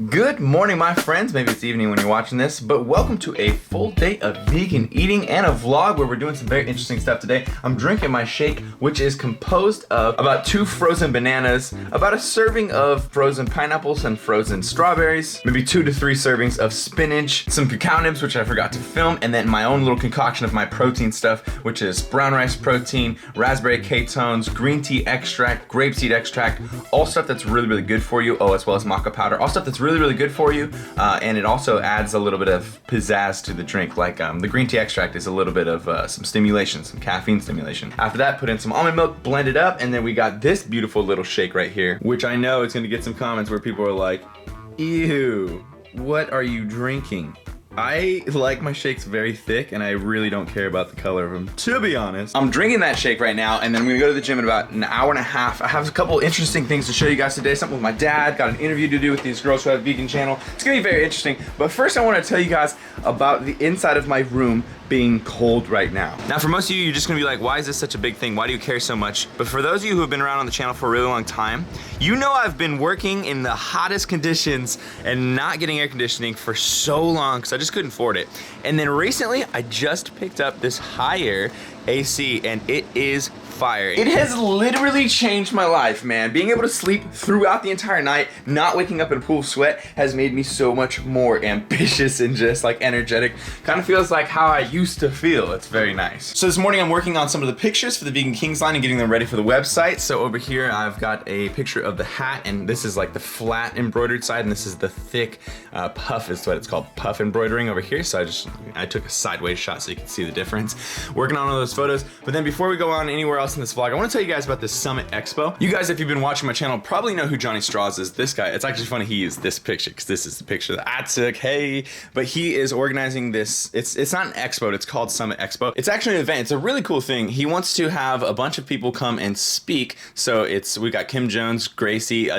Good morning, my friends. Maybe it's evening when you're watching this, but welcome to a full day of vegan eating and a vlog where we're doing some very interesting stuff today. I'm drinking my shake, which is composed of about 2 frozen bananas, about a serving of frozen pineapples and frozen strawberries, maybe 2 to 3 servings of spinach, some cacao nibs, which I forgot to film, and then my own little concoction of my protein stuff, which is brown rice protein, raspberry ketones, green tea extract, grapeseed extract, all stuff that's really, really good for you. Oh, as well as maca powder, all stuff that's really good for you, and it also adds a little bit of pizzazz to the drink. Like the green tea extract is a little bit of some stimulation, some caffeine stimulation. After that, put in some almond milk, blend it up, and then we got this beautiful little shake right here, which I know is going to get some comments where people are like, ew, what are you drinking? I like my shakes very thick, and I really don't care about the color of them, to be honest. I'm drinking that shake right now, and then I'm gonna go to the gym in about an hour and a half. I have a couple interesting things to show you guys today. Something with my dad, got an interview to do with these girls who have a vegan channel. It's gonna be very interesting, but first I wanna tell you guys about the inside of my room being cold right now. Now for most of you, you're just gonna be like, why is this such a big thing? Why do you care so much? But for those of you who have been around on the channel for a really long time, you know I've been working in the hottest conditions and not getting air conditioning for so long because I just couldn't afford it. And then recently, I just picked up this higher AC and it is fire. It has literally changed my life, man. Being able to sleep throughout the entire night, not waking up in a pool of sweat, has made me so much more ambitious and just like energetic. Kind of feels like how I used to feel. It's very nice. So this morning I'm working on some of the pictures for the Vegan Kings line and getting them ready for the website. So over here I've got a picture of the hat, and this is like the flat embroidered side, and this is the thick puff is what it's called, puff embroidering over here. So I took a sideways shot so you can see the difference. Working on all those photos. But then before we go on anywhere else in this vlog, I want to tell you guys about this Summit Expo. You guys, if you've been watching my channel, probably know who Johnny Straws is. This guy, it's actually funny he used this picture because this is the picture that I took, hey. But he is organizing this, it's not an expo, it's called Summit Expo. It's actually an event, it's a really cool thing. He wants to have a bunch of people come and speak. So we got Kim Jones, Gracie,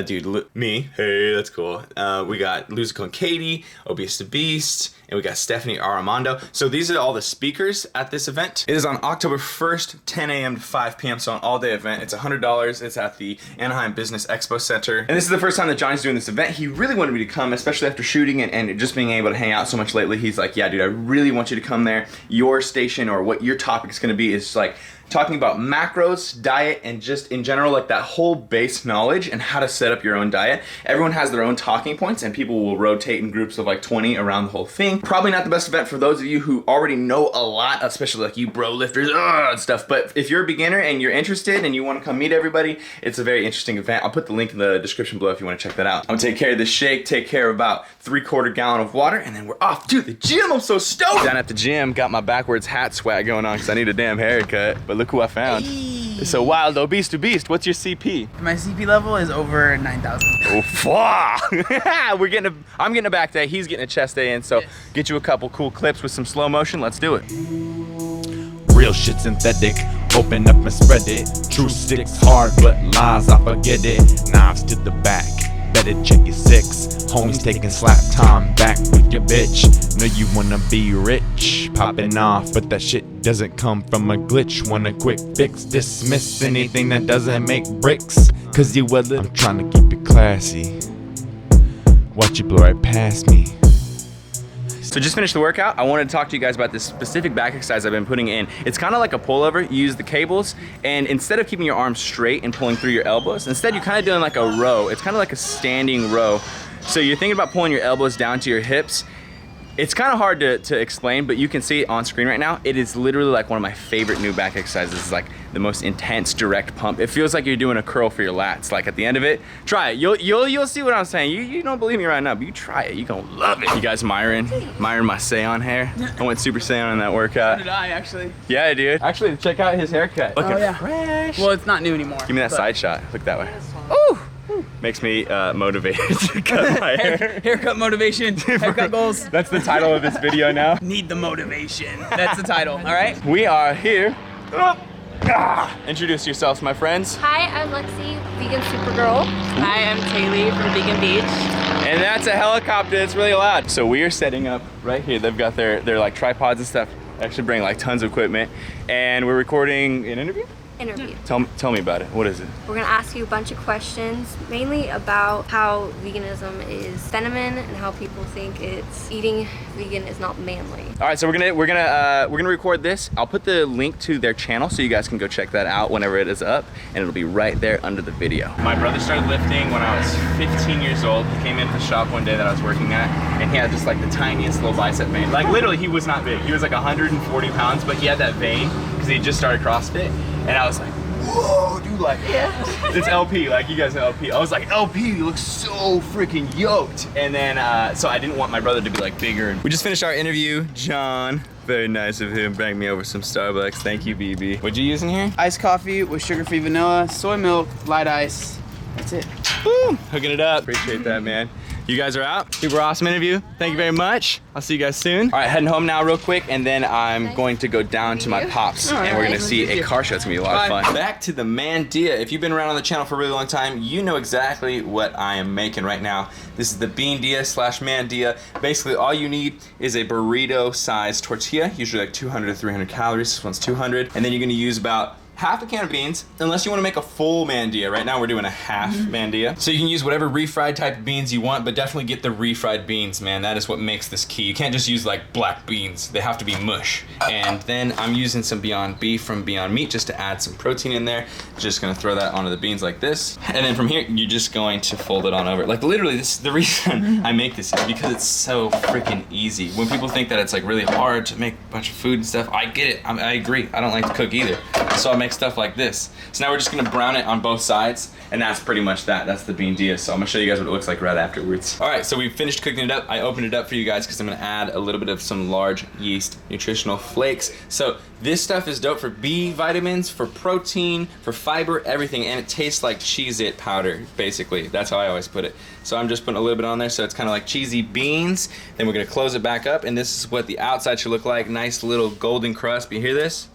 me, hey, that's cool. We got Luzico and Katie, Obese the Beast, and we got Stephanie Armando. So these are all the speakers at this event. It is on October 1st, 10 a.m. to 5 p.m. So an all-day event. It's $100. It's at the Anaheim Business Expo Center. And this is the first time that Johnny's doing this event. He really wanted me to come, especially after shooting and just being able to hang out so much lately. He's like, yeah, dude, I really want you to come there. Your station or what your topic is gonna be is like talking about macros, diet, and just in general, like that whole base knowledge and how to set up your own diet. Everyone has their own talking points and people will rotate in groups of like 20 around the whole thing. Probably not the best event for those of you who already know a lot, especially like you bro lifters and stuff. But if you're a beginner and you're interested and you want to come meet everybody, it's a very interesting event. I'll put the link in the description below if you want to check that out. I'm gonna take care of this shake, take care of about 3/4 gallon of water, and then we're off to the gym. I'm so stoked. Down at the gym, got my backwards hat swag going on because I need a damn haircut. But look who I found. Hey. It's a wild obese to beast. What's your CP? My CP level is over 9,000. Oh, fuck. I'm getting a back day. He's getting a chest day in. So yes. Get you a couple cool clips with some slow motion. Let's do it. Real shit synthetic. Open up and spread it. True sticks hard, but lies I forget it. Knives to the back. Better check your 6. Homies taking slap time back with your bitch. Know you wanna be rich, popping off, but that shit doesn't come from a glitch. Want a quick fix, dismiss anything that doesn't make bricks. Cause you a little, I'm trying to keep it classy. Watch you blow right past me. So just finished the workout. I wanted to talk to you guys about this specific back exercise I've been putting in. It's kind of like a pullover. You use the cables, and instead of keeping your arms straight and pulling through your elbows, instead you're kind of doing like a row. It's kind of like a standing row. So you're thinking about pulling your elbows down to your hips. It's kind of hard to explain, but you can see it on screen right now. It is literally like one of my favorite new back exercises. It's like the most intense direct pump. It feels like you're doing a curl for your lats. Like at the end of it, try it. You'll see what I'm saying. You don't believe me right now, but you try it. You're gonna love it. You guys, MIRIN my Cajon hair. I went super Cajon in that workout. So did I actually? Yeah, dude. Actually, check out his haircut. Looking fresh. Well, it's not new anymore. Give me that side shot. Look that way. Ooh. Makes me motivated to cut my hair. Haircut motivation, haircut goals. That's the title of this video now. Need the motivation. That's the title, all right? We are here. Introduce yourselves, my friends. Hi, I'm Lexi, Vegan Supergirl. Hi, I'm Kaylee from Vegan Beach. And that's a helicopter, it's really loud. So we are setting up right here. They've got their like tripods and stuff. They actually bring like tons of equipment. And we're recording an interview? interview. Tell me about it. What is it? We're gonna ask you a bunch of questions, mainly about how veganism is feminine and how people think eating vegan is not manly. All right, so we're gonna record this. I'll put the link to their channel so you guys can go check that out whenever it is up, and it'll be right there under the video. My brother started lifting when I was 15 years old. He came into the shop one day that I was working at, and he had just like the tiniest little bicep vein. Like literally, he was not big. He was like 140 pounds, but he had that vein because he just started CrossFit, and I was like, whoa, dude, like, it's LP, like you guys know LP. I was like, LP, you look so freaking yoked. And then, so I didn't want my brother to be like bigger. We just finished our interview. John, very nice of him, bringing me over some Starbucks. Thank you, BB. What'd you use in here? Iced coffee with sugar-free vanilla, soy milk, light ice. That's it. Woo, hooking it up. Appreciate that, man. You guys are out. Super awesome interview. Thank you very much. I'll see you guys soon. All right, heading home now real quick, and then I'm going to go down to my pops, and we're gonna see a car show. It's gonna be a lot of fun. Back to the Mandia. If you've been around on the channel for a really long time, you know exactly what I am making right now. This is the Bean Dia slash Mandia. Basically, all you need is a burrito-sized tortilla, usually like 200 to 300 calories. This one's 200, and then you're gonna use about half a can of beans, unless you want to make a full mandia. Right now we're doing a half mandia. So you can use whatever refried type of beans you want, but definitely get the refried beans, man. That is what makes this key. You can't just use like black beans. They have to be mush. And then I'm using some Beyond Beef from Beyond Meat just to add some protein in there. Just gonna throw that onto the beans like this. And then from here, you're just going to fold it on over. Like literally, this the reason I make this is because it's so freaking easy. When people think that it's like really hard to make a bunch of food and stuff, I get it, I agree. I don't like to cook either. So I make stuff like this. So now we're just gonna brown it on both sides, and that's pretty much that. That's the Bean Dia. So I'm gonna show you guys what it looks like right afterwards. All right, so we've finished cooking it up. I opened it up for you guys because I'm gonna add a little bit of some large yeast nutritional flakes. So this stuff is dope for B vitamins, for protein, for fiber, everything, and it tastes like Cheez-It powder, basically. That's how I always put it. So I'm just putting a little bit on there so it's kind of like cheesy beans. Then we're gonna close it back up, and this is what the outside should look like. Nice little golden crust. But you hear this?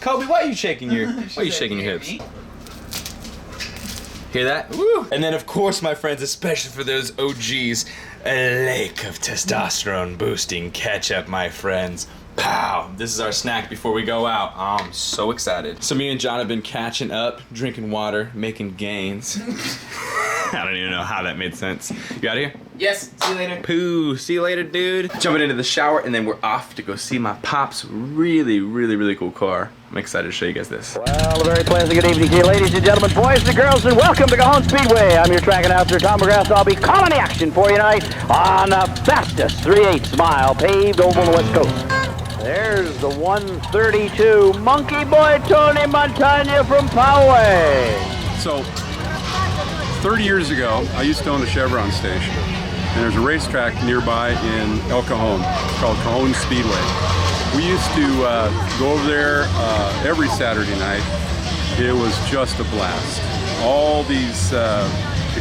Kobe, why are you shaking your hips? Hear that? Woo! And then of course, my friends, especially for those OGs, a lake of testosterone boosting ketchup, my friends. Pow! This is our snack before we go out. I'm so excited. So me and John have been catching up, drinking water, making gains. I don't even know how that made sense. You out of here? Yes, see you later. Poo, see you later, dude. Jumping into the shower, and then we're off to go see my pop's really, really, really cool car. I'm excited to show you guys this. Well, a very pleasant good evening to you, ladies and gentlemen, boys and girls, and welcome to Cajon Speedway. I'm your track announcer, Tom McGrath. I'll be calling the action for you tonight on the fastest 3/8 mile paved oval on the West Coast. There's the 132 Monkey Boy Tony Montagna from Poway. So, 30 years ago, I used to own a Chevron station, and there's a racetrack nearby in El Cajon. It's called Cajon Speedway. We used to go over there every Saturday night. It was just a blast. All these, the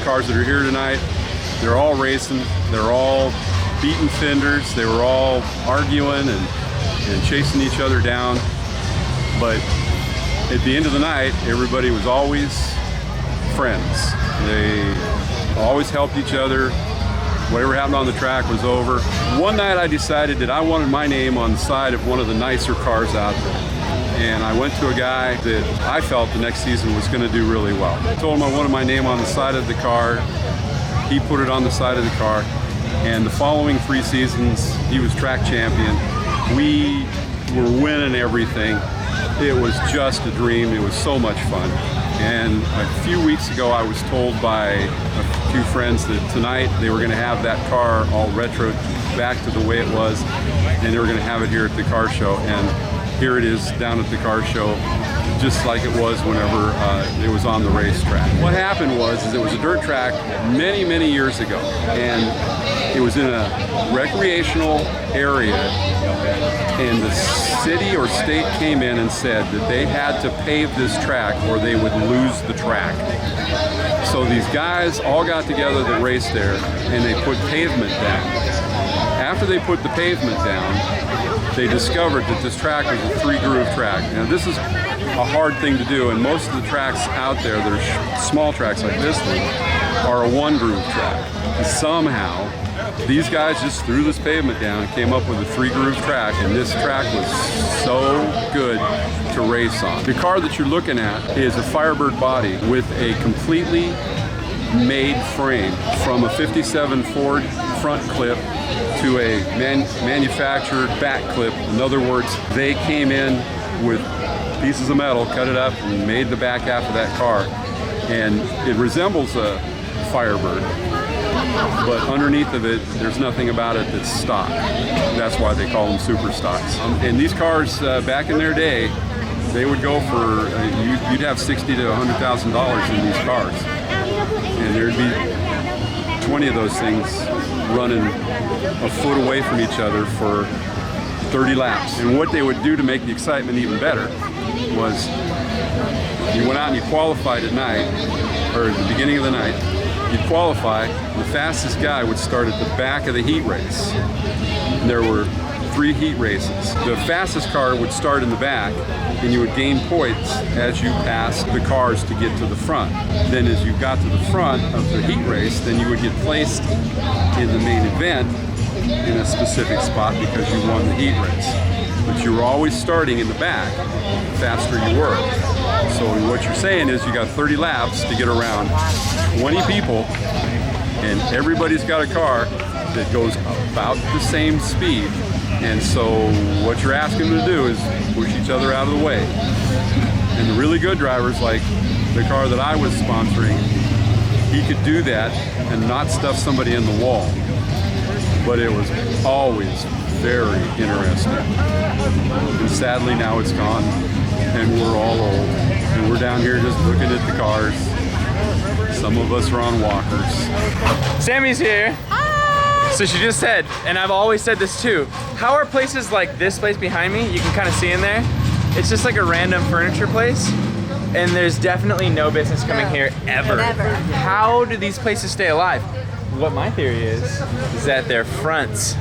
cars that are here tonight, they're all racing, they're all beating fenders, they were all arguing and chasing each other down. But at the end of the night, everybody was always friends. They always helped each other. Whatever happened on the track was over. One night I decided that I wanted my name on the side of one of the nicer cars out there. And I went to a guy that I felt the next season was going to do really well. I told him I wanted my name on the side of the car. He put it on the side of the car. And the following 3 seasons, he was track champion. We were winning everything. It was just a dream. It was so much fun. And a few weeks ago, I was told by a few friends that tonight they were going to have that car all retro back to the way it was, and they were going to have it here at the car show. And here it is down at the car show, just like it was whenever it was on the racetrack. What happened was it was a dirt track many, many years ago, and it was in a recreational area, and the city or state came in and said that they had to pave this track or they would lose the track. So these guys all got together that raced there, and they put pavement down. After they put the pavement down, they discovered that this track was a 3-groove track. Now this is a hard thing to do, and most of the tracks out there that are small tracks like this one are a 1-groove track. somehow these guys just threw this pavement down and came up with a 3-groove track, and this track was so good to race on. The car that you're looking at is a Firebird body with a completely made frame, from a 57 Ford front clip to a manufactured back clip. In other words, they came in with pieces of metal, cut it up, and made the back half of that car. And it resembles a Firebird, but underneath of it, there's nothing about it that's stock. That's why they call them super stocks. And these cars, back in their day, they would go for, you'd have $60,000 to $100,000 in these cars. And there'd be 20 of those things running a foot away from each other for 30 laps. And what they would do to make the excitement even better was you went out and you qualified at night, or at the beginning of the night, you'd qualify, and the fastest guy would start at the back of the heat race. And there were 3 heat races. The fastest car would start in the back, and you would gain points as you passed the cars to get to the front. Then as you got to the front of the heat race, then you would get placed in the main event in a specific spot because you won the heat race. But you were always starting in the back, the faster you were. So what you're saying is you got 30 laps to get around 20 people, and everybody's got a car that goes about the same speed. And so what you're asking them to do is push each other out of the way. And the really good drivers, like the car that I was sponsoring, he could do that and not stuff somebody in the wall. But it was always very interesting. And sadly now it's gone, and we're all old. And we're down here just looking at the cars. Some of us are on walkers. Sammy's here. So she just said, and I've always said this too, how are places like this place behind me, you can kind of see in there, it's just like a random furniture place, and there's definitely no business coming here ever. How do these places stay alive? What my theory is that they're fronts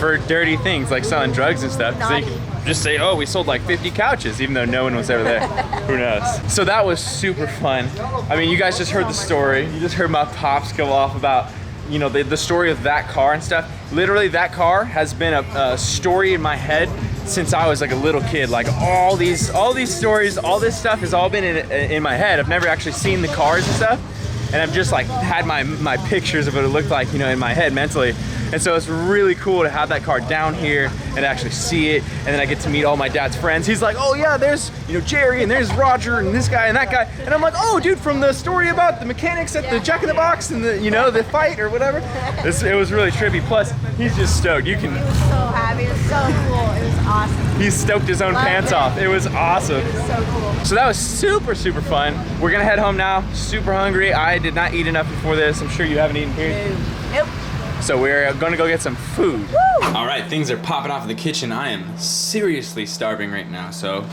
for dirty things like selling drugs and stuff. So you can just say, oh, we sold like 50 couches, even though no one was ever there. Who knows? So that was super fun. I mean, you guys just heard the story. You just heard my pops go off about, you know, the story of that car and stuff. Literally, that car has been a story in my head since I was like a little kid. Like all these stories, all this stuff has all been in my head. I've never actually seen the cars and stuff, and I've just like had my pictures of what it looked like, you know, in my head mentally. And so it's really cool to have that car down here and actually see it. And then I get to meet all my dad's friends. He's like, oh yeah, there's, you know, Jerry, and there's Roger, and this guy and that guy. And I'm like, oh dude, from the story about the mechanics at the Jack in the Box and the, you know, the fight or whatever. It was really trippy. Plus, he's just stoked. You can. He was so happy. It was so cool. It was awesome. He stoked his own pants off. It was awesome. It was so cool. So that was super, super fun. We're gonna head home now. Super hungry. I did not eat enough before this. I'm sure you haven't eaten here. Nope. So we're gonna go get some food. Woo! All right, things are popping off in the kitchen. I am seriously starving right now, so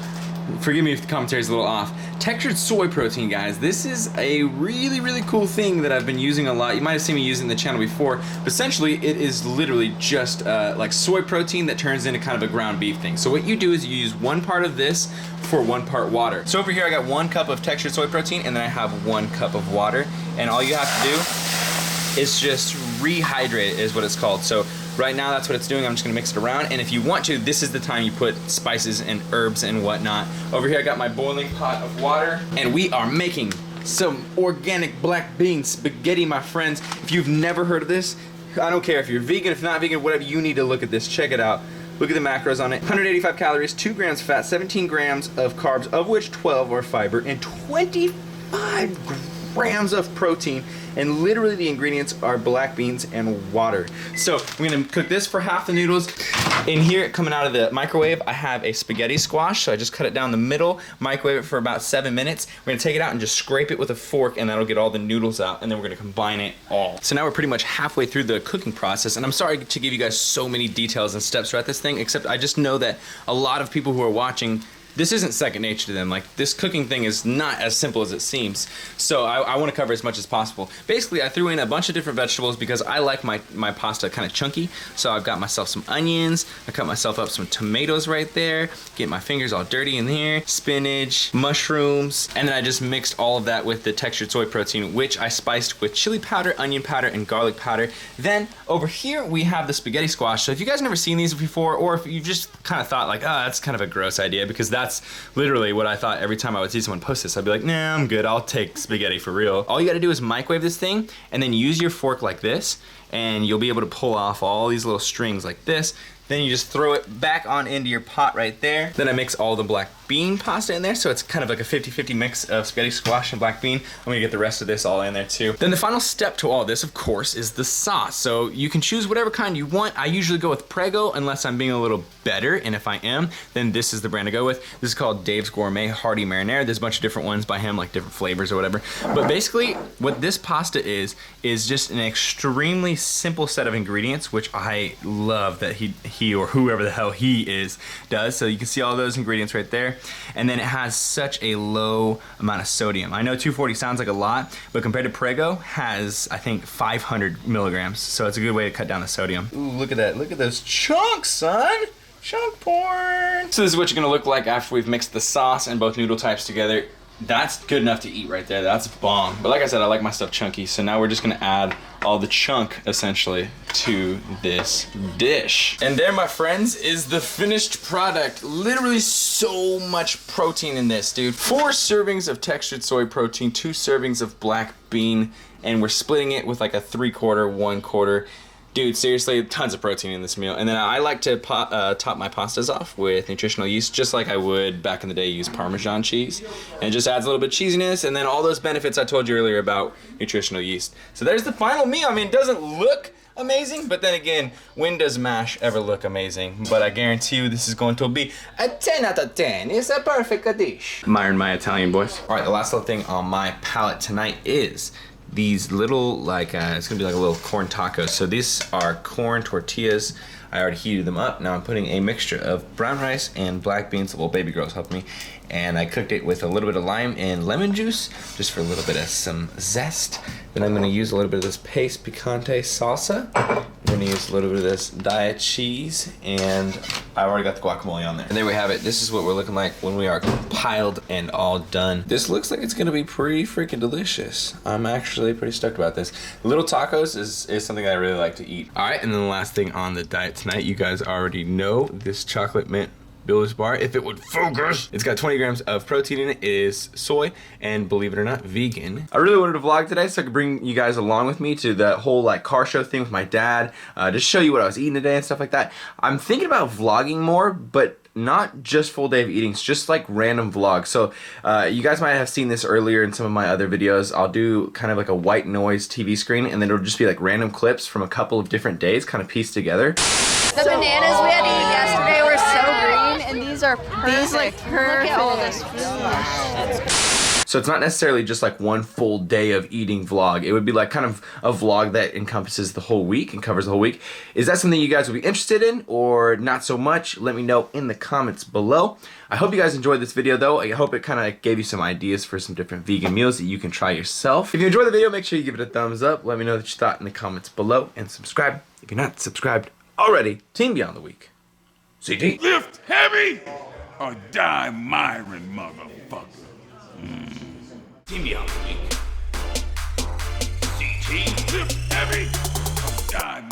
forgive me if the commentary's a little off. Textured soy protein, guys. This is a really, really cool thing that I've been using a lot. You might have seen me using the channel before, but essentially it is literally just like soy protein that turns into kind of a ground beef thing. So what you do is you use 1 part of this for 1 part water. So over here I got 1 cup of textured soy protein, and then I have 1 cup of water, and all you have to do is just rehydrate is what it's called. So right now that's what it's doing. I'm just gonna mix it around, and if you want to, this is the time you put spices and herbs and whatnot. Over here I got my boiling pot of water, and we are making some organic black bean spaghetti, my friends. If you've never heard of this, I don't care if you're vegan, if not vegan, whatever, you need to look at this. Check it out. Look at the macros on it. 185 calories, 2 grams fat, 17 grams of carbs, of which 12 are fiber, and 25 grams of protein. And literally the ingredients are black beans and water. So I'm gonna cook this for half the noodles. In here, coming out of the microwave, I have a spaghetti squash. So I just cut it down the middle, microwave it for about 7 minutes. We're gonna take it out and just scrape it with a fork, and that'll get all the noodles out, and then we're gonna combine it all. So now we're pretty much halfway through the cooking process, and I'm sorry to give you guys so many details and steps throughout this thing, except I just know that a lot of people who are watching this isn't second nature to them. Like, this cooking thing is not as simple as it seems. So I want to cover as much as possible. Basically, I threw in a bunch of different vegetables because I like my pasta kind of chunky. So I've got myself some onions, I cut myself up some tomatoes right there, get my fingers all dirty in here, spinach, mushrooms, and then I just mixed all of that with the textured soy protein, which I spiced with chili powder, onion powder, and garlic powder. Then over here we have the spaghetti squash. So if you guys never seen these before, or if you've just kind of thought like, oh, that's kind of a gross idea, because that's literally what I thought every time I would see someone post this. I'd be like, nah, I'm good, I'll take spaghetti for real. All you gotta do is microwave this thing, and then use your fork like this, and you'll be able to pull off all these little strings like this. Then you just throw it back on into your pot right there. Then I mix all the black bean pasta in there, so it's kind of like a 50-50 mix of spaghetti squash and black bean. I'm gonna get the rest of this all in there too. Then the final step to all this, of course, is the sauce. So you can choose whatever kind you want. I usually go with Prego unless I'm being a little better, and if I am, then this is the brand to go with. This is called Dave's Gourmet Hearty Marinara. There's a bunch of different ones by him, like different flavors or whatever. But basically, what this pasta is just an extremely simple set of ingredients, which I love that he or whoever the hell he is does. So you can see all those ingredients right there. And then it has such a low amount of sodium. I know 240 sounds like a lot, but compared to Prego, has I think 500 milligrams. So it's a good way to cut down the sodium. Ooh, look at that. Look at those chunks, son. Chunk porn. So this is what you're gonna look like after we've mixed the sauce and both noodle types together. That's good enough to eat right there. That's bomb. But like I said, I like my stuff chunky. So now we're just gonna add all the chunk, essentially, to this dish. And there, my friends, is the finished product. Literally so much protein in this, dude. 4 servings of textured soy protein, 2 servings of black bean, and we're splitting it with like a 3/4, 1/4. Dude, seriously, tons of protein in this meal. And then I like to top my pastas off with nutritional yeast, just like I would back in the day use Parmesan cheese. And it just adds a little bit of cheesiness, and then all those benefits I told you earlier about nutritional yeast. So there's the final meal. I mean, it doesn't look amazing, but then again, when does MASH ever look amazing? But I guarantee you this is going to be a 10 out of 10. It's a perfect dish. MIRIN, my Italian boys. All right, the last little thing on my palate tonight is these little, like, it's gonna be like a little corn tacos. So these are corn tortillas. I already heated them up. Now I'm putting a mixture of brown rice and black beans. Well, baby girls helped me. And I cooked it with a little bit of lime and lemon juice, just for a little bit of some zest. Then I'm gonna use a little bit of this paste picante salsa. I'm gonna use a little bit of this diet cheese, and I already got the guacamole on there. And there we have it. This is what we're looking like when we are compiled and all done. This looks like it's gonna be pretty freaking delicious. I'm actually pretty stoked about this. Little tacos is something I really like to eat. All right, and then the last thing on the diet tonight, you guys already know this chocolate mint Builder's bar, if it would focus. It's got 20 grams of protein in it. It is soy, and believe it or not, vegan. I really wanted to vlog today so I could bring you guys along with me to that whole like car show thing with my dad, just show you what I was eating today and stuff like that. I'm thinking about vlogging more, but not just full day of eating, it's just like random vlogs. So you guys might have seen this earlier in some of my other videos. I'll do kind of like a white noise TV screen, and then it'll just be like random clips from a couple of different days kind of pieced together. The bananas we had to eat yesterday were so green, and these are perfect. These like perfect. Look at all this food. So it's not necessarily just like one full day of eating vlog. It would be like kind of a vlog that encompasses the whole week and covers the whole week. Is that something you guys would be interested in, or not so much? Let me know in the comments below. I hope you guys enjoyed this video though. I hope it kind of gave you some ideas for some different vegan meals that you can try yourself. If you enjoyed the video, make sure you give it a thumbs up. Let me know what you thought in the comments below, and subscribe if you're not subscribed already. Team Beyond the Week. CT. Lift heavy or die MIRIN, motherfucker. Team Beyond the Week. CT. Lift heavy or die